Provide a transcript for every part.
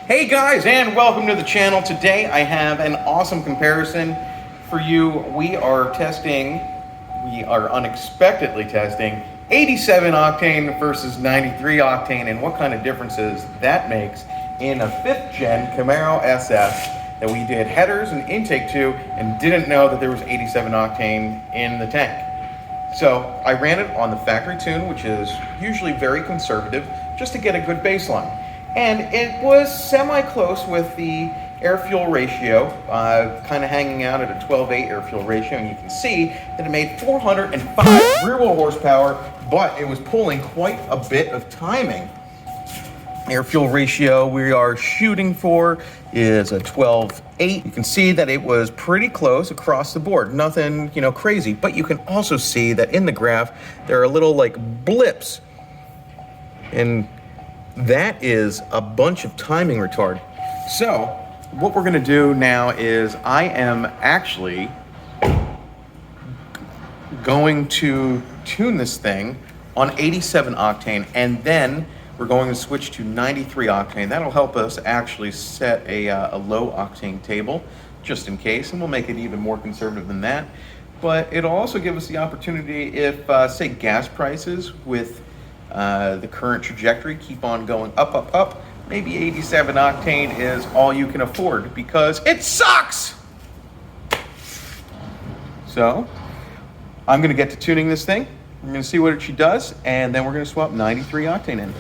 Hey guys, and welcome to the channel. Today I have an awesome comparison for you. We are unexpectedly testing 87 octane versus 93 octane and what kind of differences that makes in a 5th gen Camaro SS that we did headers and intake to and didn't know that there was 87 octane in the tank. So I ran it on the factory tune, which is usually very conservative, just to get a good baseline. And it was semi-close with the air-fuel ratio, kind of hanging out at a 12.8 air-fuel ratio, and you can see that it made 405 rear-wheel horsepower, but it was pulling quite a bit of timing. Air-fuel ratio we are shooting for is a 12.8. You can see that it was pretty close across the board. Nothing, crazy, but you can also see that in the graph there are little like blips, and that is a bunch of timing retard. So what we're gonna do now is I am actually going to tune this thing on 87 octane, and then we're going to switch to 93 octane. That'll help us actually set a low octane table, just in case, and we'll make it even more conservative than that. But it'll also give us the opportunity if, say, gas prices with the current trajectory keep on going up, maybe 87 octane is all you can afford because it sucks. So I'm going to get to tuning this thing. We're going to see what she does, and then we're going to swap 93 octane in.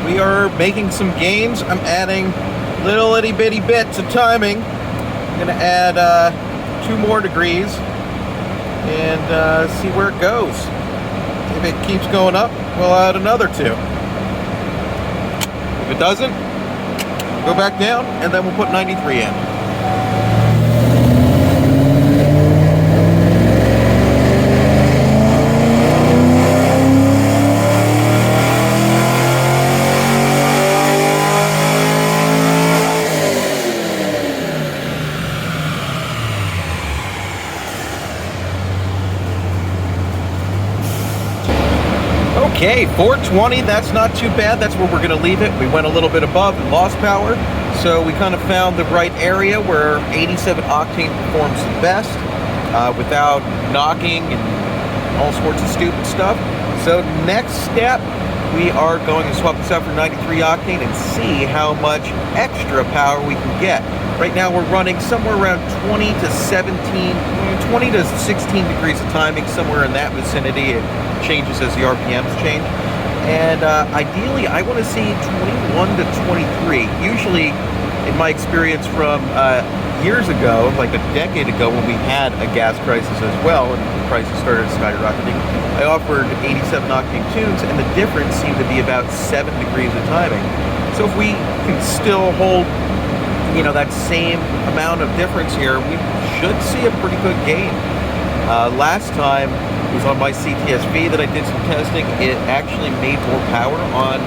We are making some gains. I'm adding little itty bitty bits of timing. I'm gonna add 2 more degrees and see where it goes. If it keeps going up, we'll add another 2. If it doesn't, go back down, and then we'll put 93 in. Okay, 420, that's not too bad. That's where we're gonna leave it. We went a little bit above and lost power, so we kind of found the right area where 87 octane performs the best without knocking and all sorts of stupid stuff. So next step, we are going to swap this out for 93 octane and see how much extra power we can get. Right now we're running somewhere around 20 to 16 degrees of timing, somewhere in that vicinity. It changes as the RPMs change. And ideally, I want to see 21 to 23. Usually, in my experience from years ago, like a decade ago when we had a gas crisis as well, and the prices started skyrocketing, I offered 87 octane tunes, and the difference seemed to be about 7 degrees of timing. So if we can still hold that same amount of difference here, we should see a pretty good gain. Last time it was on my CTS-V that I did some testing. It actually made more power on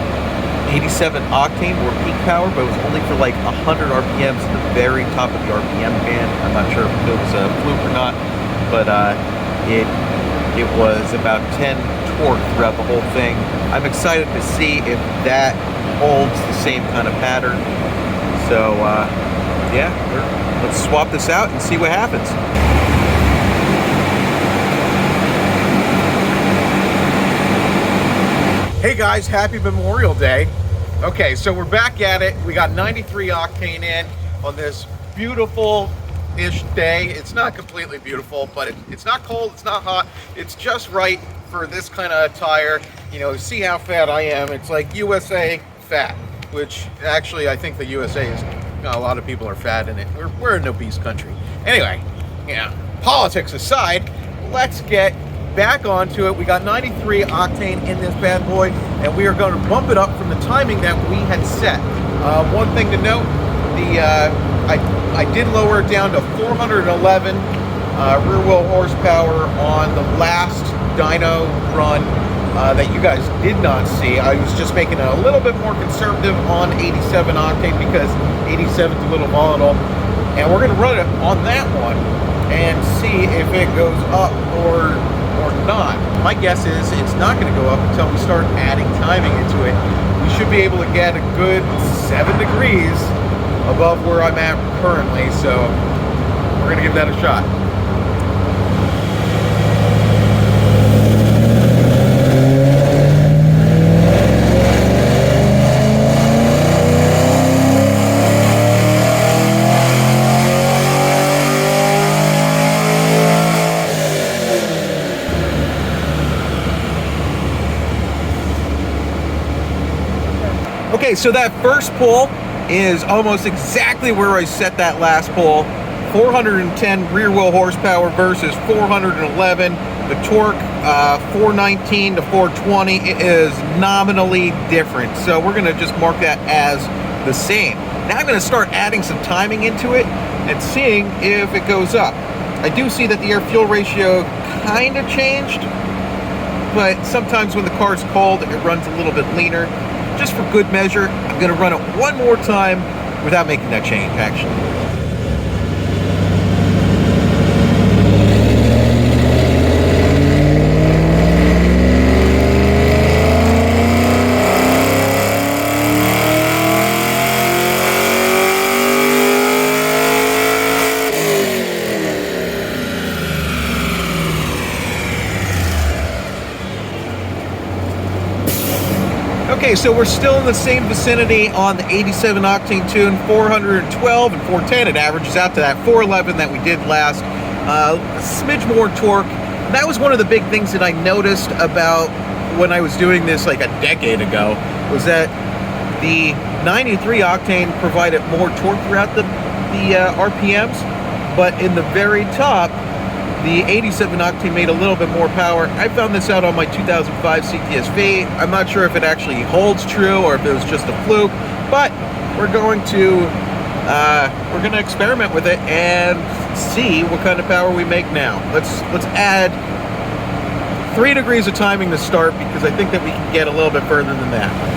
87 octane, more peak power, but it was only for like 100 RPMs at the very top of the RPM band. I'm not sure if it was a fluke or not, but it was about 10 torque throughout the whole thing. I'm excited to see if that holds the same kind of pattern. So yeah, let's swap this out and see what happens. Hey guys, happy Memorial Day. Okay, so we're back at it. We got 93 octane in on this beautiful-ish day. It's not completely beautiful, but it's not cold, it's not hot. It's just right for this kind of tire, you know, see how fat I am. It's like USA fat, which actually I think the USA is, you know, a lot of people are fat in it. We're an obese country. Anyway, yeah, politics aside, let's get back onto it. We got 93 octane in this bad boy, and we are going to bump it up from the timing that we had set. One thing to note, I did lower it down to 411 rear wheel horsepower on the last dyno run that you guys did not see. I was just making it a little bit more conservative on 87 octane because 87 is a little volatile, and we're going to run it on that one and see if it goes up or not. My guess is it's not going to go up until we start adding timing into it. We should be able to get a good 7 degrees above where I'm at currently, so we're going to give that a shot. Okay, so that first pull is almost exactly where I set that last pull. 410 rear wheel horsepower versus 411. The torque, 419 to 420, it is nominally different. So we're gonna just mark that as the same. Now I'm gonna start adding some timing into it and seeing if it goes up. I do see that the air-fuel ratio kind of changed, but sometimes when the car's cold, it runs a little bit leaner. Just for good measure, I'm going to run it one more time without making that change, actually. Okay, so we're still in the same vicinity on the 87 octane tune, 412 and 410. It averages out to that 411 that we did last. A smidge more torque. That was one of the big things that I noticed about when I was doing this like a decade ago, was that the 93 octane provided more torque throughout the RPMs, but in the very top, the 87 octane made a little bit more power. I found this out on my 2005 CTS-V. I'm not sure if it actually holds true or if it was just a fluke, but we're going to experiment with it and see what kind of power we make now. Let's add 3 degrees of timing to start, because I think that we can get a little bit further than that.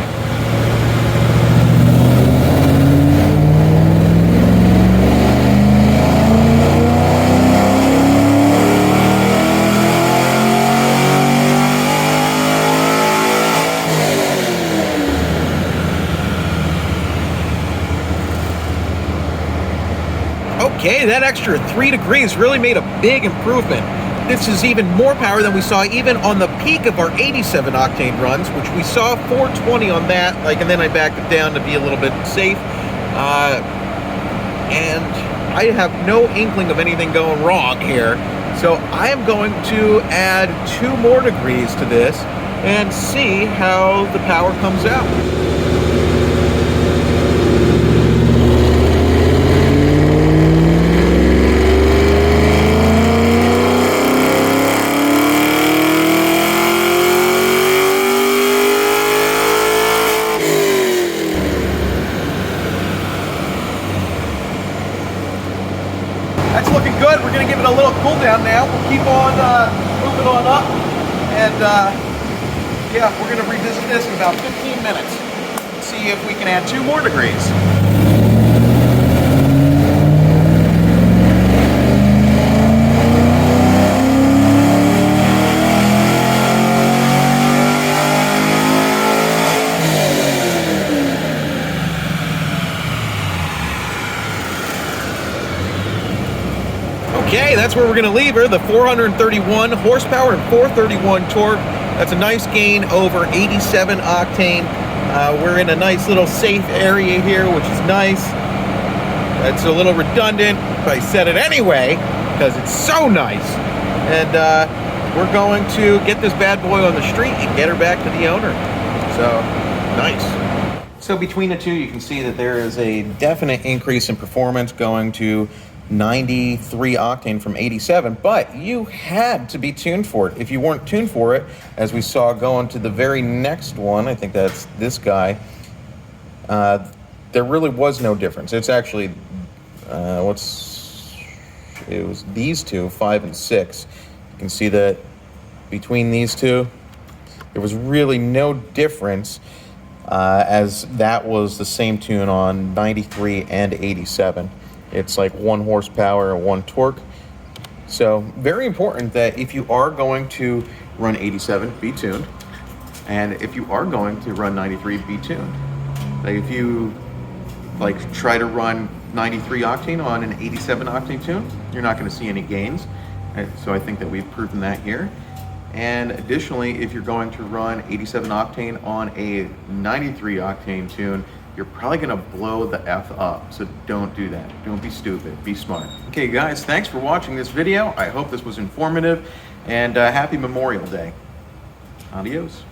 Okay, that extra 3 degrees really made a big improvement. This is even more power than we saw even on the peak of our 87 octane runs, which we saw 420 on that, and then I backed it down to be a little bit safe. And I have no inkling of anything going wrong here. So I am going to add 2 more degrees to this and see how the power comes out. That's looking good. We're going to give it a little cool down now. We'll keep on moving on up, and yeah, we're going to revisit this in about 15 minutes. See if we can add 2 more degrees. Okay, that's where we're going to leave her, the 431 horsepower and 431 torque. That's a nice gain over 87 octane. We're in a nice little safe area here, which is nice. It's a little redundant, but I said it anyway because it's so nice. And we're going to get this bad boy on the street and get her back to the owner. So, nice. So between the two, you can see that there is a definite increase in performance going to 93 octane from 87, but you had to be tuned for it. If you weren't tuned for it, as we saw going to the very next one, I think that's this guy, there really was no difference. It's actually, it was these two, 5 and 6. You can see that between these two, there was really no difference, as that was the same tune on 93 and 87. It's like 1 horsepower and 1 torque. So very important that if you are going to run 87, be tuned. And if you are going to run 93, be tuned. Like if you try to run 93 octane on an 87 octane tune, you're not going to see any gains. So I think that we've proven that here. And additionally, if you're going to run 87 octane on a 93 octane tune, you're probably gonna blow the F up. So don't do that. Don't be stupid, be smart. Okay guys, thanks for watching this video. I hope this was informative, and happy Memorial Day. Adios.